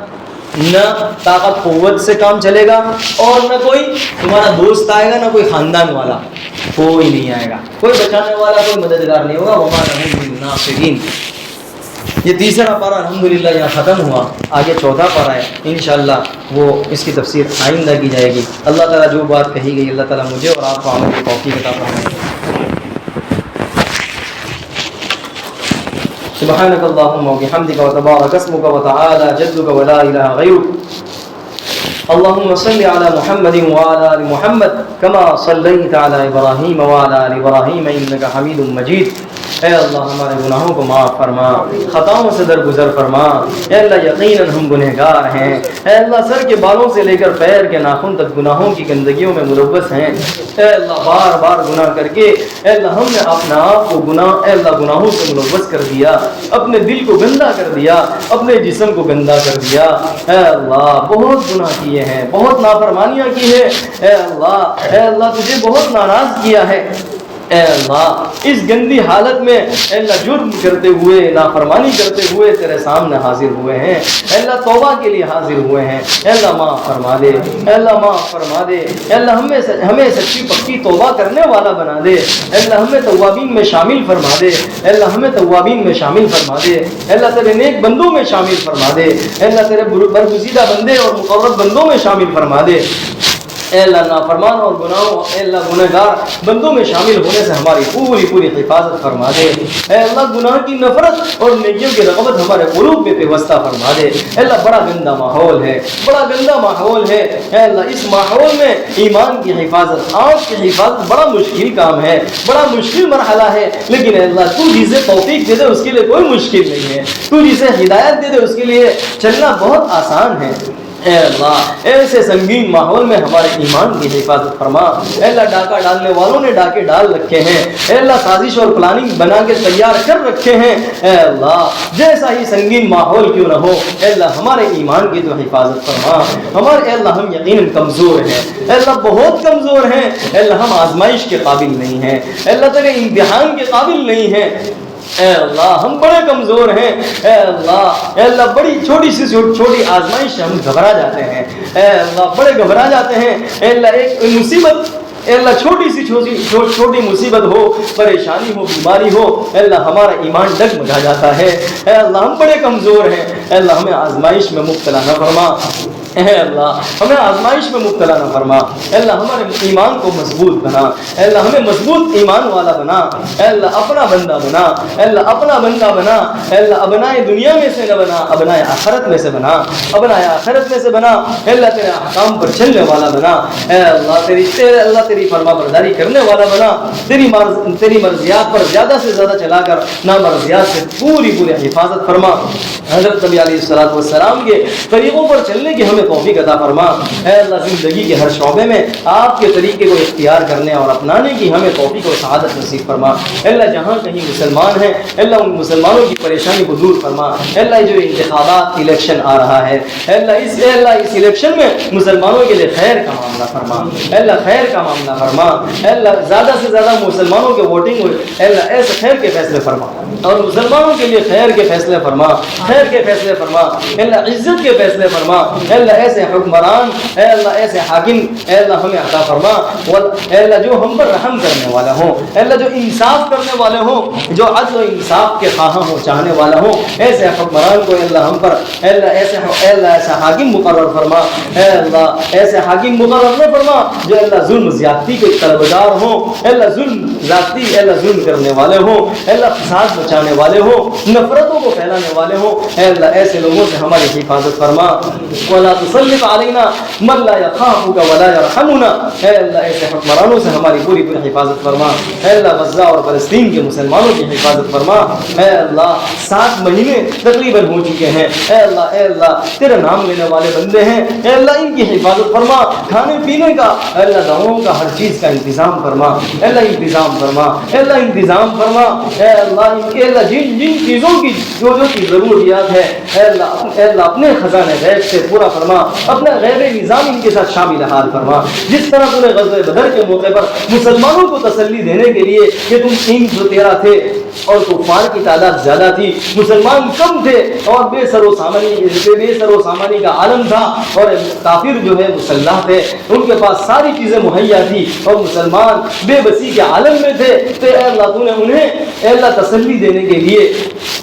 نہ طاقت قوت سے کام چلے گا، اور نہ کوئی تمہارا دوست آئے گا، نہ کوئی خاندان والا، کوئی نہیں آئے گا، کوئی بچانے والا، کوئی مددگار نہیں ہوگا. وما لہم من ناصرین. یہ تیسرا پارہ الحمدللہ یہاں ختم ہوا. آگے چوتھا پارہ ہے، انشاءاللہ وہ اس کی تفسیر آئندہ کی جائے گی. اللہ تعالیٰ جو بات کہی گئی اللہ تعالیٰ مجھے اور آپ کو عمل کی توفیق عطا فرمائے. سبحانك اللهم وبحمدك وتبارك اسمك وتعالى جدك ولا إله غيرك. اللهم صل على محمد وعلى آل محمد كما صليت على إبراهيم وعلى آل إبراهيم إنك حميد مجيد. اے اللہ ہمارے گناہوں کو معاف فرما، خطاؤں سے درگزر فرما. اے اللہ یقیناً ہم گنہگار ہیں. اے اللہ سر کے بالوں سے لے کر پیر کے ناخن تک گناہوں کی گندگیوں میں ملوث ہیں. اے اللہ بار بار گناہ کر کے اے اللہ ہم نے اپنے آپ کو اے اللہ گناہوں سے ملوث کر دیا، اپنے دل کو گندا کر دیا، اپنے جسم کو گندا کر دیا. اے اللہ بہت گناہ کیے ہیں، بہت نافرمانیاں کی ہے. اے اللہ تجھے بہت ناراض کیا ہے. اے اللہ اس گندی حالت میں اے اللہ جرم کرتے ہوئے، نافرمانی کرتے ہوئے تیرے سامنے حاضر ہوئے ہیں. اے اللہ توبہ کے لیے حاضر ہوئے ہیں. اے اللہ معاف فرما دے، اے اللہ معاف فرما دے. اے اللہ ہمیں سچی پکی توبہ کرنے والا بنا دے. اے اللہ ہمیں توابین میں شامل فرما دے. اے اللہ ہمیں توابین میں شامل فرما دے. اے اللہ تیرے نیک بندوں میں شامل فرما دے. اے اللہ تیرے برگزیدہ بندے اور مقرب بندوں میں شامل فرما دے. اے اللہ نافرمان اور اے اللہ گنہگار بندوں میں شامل ہونے سے ہماری پوری حفاظت فرما دے. اے اللہ گناہ کی نفرت اور نیکیوں کی رغبت ہمارے قلوب میں پیوستہ فرما دے. اے اللہ بڑا گندا ماحول ہے، بڑا گندا ماحول ہے. اے اللہ اس ماحول میں ایمان کی حفاظت، آنکھ کی حفاظت بڑا مشکل کام ہے، بڑا مشکل مرحلہ ہے. لیکن اے اللہ تو جسے توفیق دے دے اس کے لیے کوئی مشکل نہیں ہے. تو جسے ہدایت دے دے اس کے لیے چلنا بہت آسان ہے. اے اللہ ایسے سنگین ماحول میں ہمارے ایمان کی حفاظت فرما۔ اے اللہ ڈاکہ ڈالنے والوں نے ڈاکے ڈال رکھے ہیں، اے اللہ سازش اور پلاننگ بنا کے تیار کر رکھے ہیں، اے اللہ جیسا ہی سنگین ماحول کیوں نہ ہو، اے اللہ ہمارے ایمان کی تو حفاظت فرما۔ ہمارے اے اللہ ہم یقیناً کمزور ہیں، اے اللہ بہت کمزور ہیں، اے اللہ ہم آزمائش کے قابل نہیں ہیں، اے اللہ تیرے امتحان کے قابل نہیں ہیں، اے اللہ ہم بڑے کمزور ہیں، اے اللہ بڑی چھوٹی سی چھوٹی آزمائش سے ہم گھبرا جاتے ہیں، اے اللہ بڑے گھبرا جاتے ہیں، اے اللہ ایک مصیبت، اے اللہ چھوٹی سی چھوٹی مصیبت ہو، پریشانی ہو، بیماری ہو، اے اللہ ہمارا ایمان ڈگمگا جاتا ہے، اے اللہ ہم بڑے کمزور ہیں، اے اللہ ہمیں آزمائش میں مبتلا نہ فرما، اے اللہ ہمیں آزمائش میں مبتلا نہ فرما، اے اللہ ہمارے ایمان کو مضبوط بنا، اے اللہ ہمیں مضبوط ایمان والا بنا، اے اللہ اپنا بندہ بنا، اے اللہ اپنا بندہ بنا، اے اللہ ابنائے دنیا میں سے نہ بنا، ابنائے آخرت میں سے بنا، ابنائے آخرت میں سے بنا، اے اللہ تیرے احکام پر چلنے والا بنا، اے اللہ تیری فرما برداری کرنے والا بنا، تیری مرضیات پر زیادہ سے زیادہ چلا کر نامرضیات سے پوری حفاظت فرما۔ حضرت نبی علیہ الصلوۃ والسلام کے طریقوں پر چلنے کی ہمیں توفیق عطا فرما، اے اللہ زندگی کے ہر شعبے میں آپ کے طریقے کو اختیار کرنے اور اپنانے کی ہمیں توفیق اور سعادت نصیب فرما، اے اللہ جہاں کہیں مسلمان ہیں اے اللہ ان مسلمانوں کی پریشانی کو دور فرما، اے اللہ جو انتخابات الیکشن آ رہا ہے اے اللہ اس الیکشن میں مسلمانوں کے لیے خیر کا معاملہ فرما، اے اللہ خیر کا معاملہ فرما، اے اللہ زیادہ سے زیادہ مسلمانوں کے ووٹنگ ہوئے، اے اللہ ایسے خیر کے فیصلے فرما اور مسلمانوں کے لیے خیر کے فیصلے فرما، خیر کے فیصلے فرما، اے اللہ عزت کے فیصلے فرما، اے اللہ ایسے حکمران، اے اللہ ایسے حاکم اے اللہ ہمیں عطا فرما، اے اللہ جو ہم پر رحم کرنے والا ہوں، اے اللہ جو انصاف کرنے والے ہوں، جو عدل و انصاف کے خواہاں ہوں، چاہنے والا ہوں، ایسے حکمران کو اے اللہ ہم پر اے اللہ ایسا حاکم مقرر فرما، اے اللہ ایسے حاکم مقرر نہ فرما جو اے اللہ ظلم زیادتی کے طلبگار ہوں، اے اللہ ظلم زیادتی اے اللہ ظلم کرنے والے ہوں، اے اللہ فساد مچانے والے ہوں، نفرتوں کو پھیلانے والے ہوں، اے اللہ ایسے لوگوں سے ہماری حفاظت فرما، ولا تسلط علینا من لا یخافک ولا یرحمنا، اے اللہ ایسے حکمرانوں سے ہماری پوری حفاظت فرما، اے اللہ غزہ اور فلسطین کے مسلمانوں کی حفاظت فرما، اے اللہ 7 مہینے تقریباً ہو چکے ہیں، اے اللہ تیرے نام لینے والے بندے ہیں، اے اللہ ان کی حفاظت فرما، کھانے پینے کا اے اللہ دواؤں کا ہر چیز کا انتظام فرما، اے اللہ انتظام فرما، اے اللہ انتظام فرما، اے اللہ جن چیزوں کی جو کی ضروریات ہے اے اللہ اپنے خزانے غیب سے پورا فرما، اپنا غیب نظام ان کے ساتھ شامل حال فرما، جس طرح تم نے غزوہ بدر کے موقع پر مسلمانوں کو تسلی دینے کے لیے کہ تم 313 تھے اور کفار کی تعداد زیادہ تھی، مسلمان کم تھے اور بے سر و سامانی کا عالم تھا اور کافر جو ہے مسلح تھے، ان کے پاس ساری چیزیں مہیا تھی اور مسلمان بے بسی کے عالم میں تھے، تو اے اللہ تو نے انہیں اے اللہ تسلی دینے کے لیے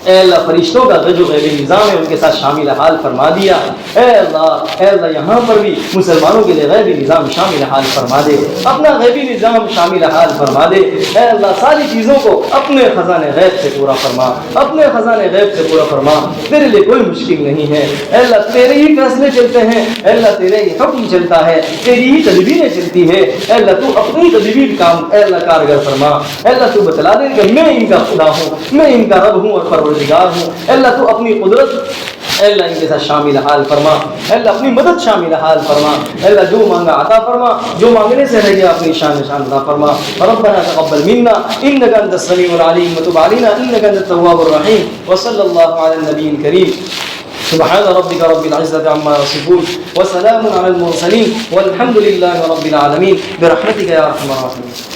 اے اللہ فرشتوں کا جو غیبی نظام ہے ان کے ساتھ شامل حال فرما دیا، اے اللہ یہاں پر بھی مسلمانوں کے لیے غیبی نظام شامل حال فرما دے، اپنا غیبی نظام شامل حال فرما دے، اے اللہ ساری چیزوں کو اپنے خزانے غیب سے پورا فرما، اپنے خزانے غیب سے پورا فرما، تیرے لیے کوئی مشکل نہیں ہے، اے اللہ تیرے ہی فیصلے چلتے ہیں، اے اللہ تیرے ہی حکم چلتا ہے، تیری ہی تدبیریں چلتی ہے، اے اللہ تو اپنی تدبیر کام اے اللہ کارگر فرما، اے اللہ تو بتلا دے کہ میں ان کا خدا ہوں، میں ان کا رب ہوں اور پروردگار ہوں، اے اللہ تو اپنی قدرت اے اللہ ان کے ساتھ شامل حال فرما، اے اللہ اپنی مدد شامل حال فرما، اے اللہ جو مانگا عطا فرما، جو مانگنے سے رہ گیا اپنی شان عطا فرما، ربنا تقبل منا انك انت السميع العليم وتب علينا انك انت التواب الرحيم، وصلى الله على النبي الكريم، سبحان ربك رب العزة عما يصفون وسلام على المرسلين والحمد لله رب العالمين برحمتك يا ارحم الراحمين.